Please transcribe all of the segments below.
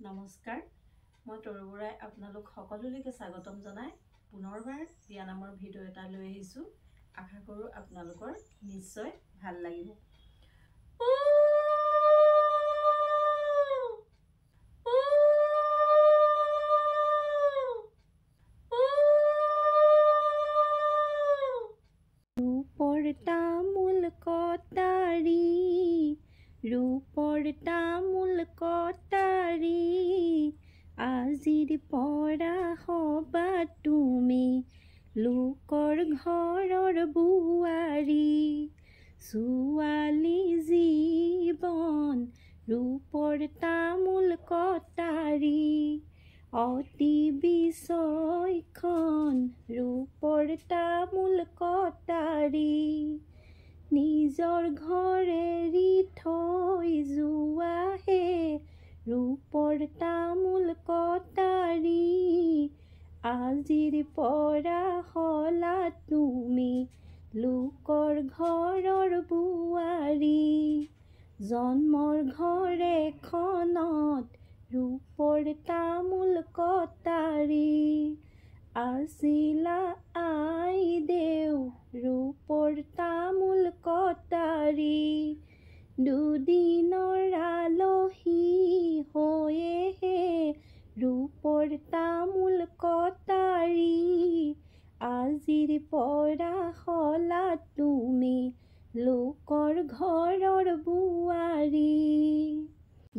নমস্কাৰ মই তৰু বৰাই আপোনালোক সকলোলৈকে স্বাগতম জনাই পুনৰবাৰ বিয়া নামৰ ভিডিঅ' এটা লৈ আহিছো আশা কৰো আপোনালোকৰ নিশ্চয় ভাল লাগিব ৰূপৰ তামোল কটাৰী ৰূপৰ তামোল কটাৰী আজিৰ পৰা হবা তুমি লোকৰ ঘৰৰ বুৱাৰী ছোৱালী জীৱন ৰূপৰ তামোল কটাৰী অতি বিচক্ষণ ৰূপৰ তামোল কটাৰী নিজৰ ঘৰে এৰি থৈ যোৱাহে ৰূপৰ তামোল কটাৰী আজিৰ পৰা হলা তুমি লোকৰ ঘৰৰ বুৱাৰী জন্মৰ ঘৰ এখনত ৰূপৰ তামোল কটাৰী আছিলা আইদেউ ৰূপৰ তামোল কটাৰী দুদিনৰ আলহী হৈয়েহে ৰূপৰ তামোল কটাৰী আজিৰ পৰা হলা তুমি লোকৰ ঘৰৰ বুৱাৰী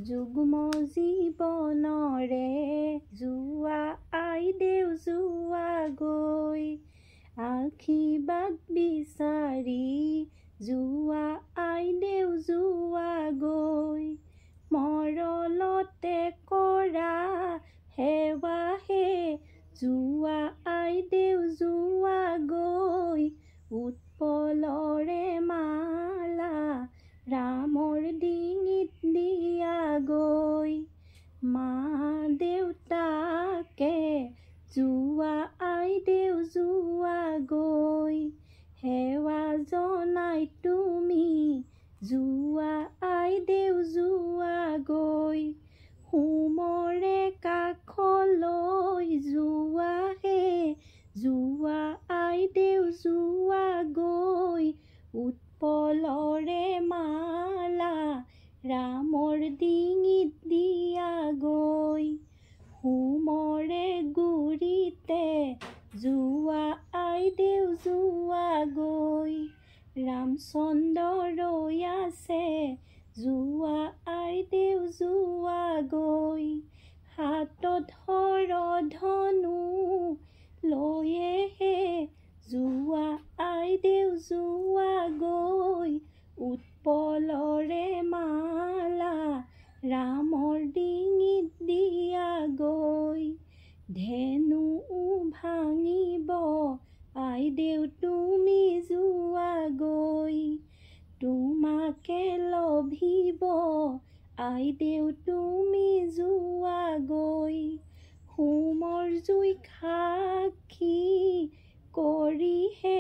যুগ্ম জীৱনৰে যোৱা আইদেউ যোৱা গৈ আশীৰ্বাদ বিচাৰি যোৱা আইদেউ যোৱা গৈ মৰলতে কৰা সেৱাহে যোৱা আইদেউ যোৱা গৈ উৎপলৰে মালা ৰামৰ ডিঙিত দিয়া গৈ মা দেউতাকে যোৱা আইদেউ যোৱা গৈ সেৱা জনাই তুমি যোৱা আইদেউ যোৱা গৈ হোমৰে কাষলৈ যোৱাহে যোৱা আইদেউ যোৱা গৈ উৎপলৰে মালা ৰামৰ ডিঙিত দিয়া গৈ হোমৰে গুৰিতে যোৱা আইদেউ যোৱা গৈ ৰামচন্দ্ৰ ৰৈ আছে যোৱা আইদেউ যোৱা গৈ হাতত হৰধনু লৈয়েহে যোৱা আইদেউ যোৱা গৈ উৎপলৰে মালা ৰামৰ ডিঙিত দিয়া গৈ ধেনু ভাঙিব আইদেউ তুমি যোৱা গৈ তোমাকে লভিব আইদেউ তুমি যোৱা গৈ হোমৰ জুই সাক্ষী কৰিহে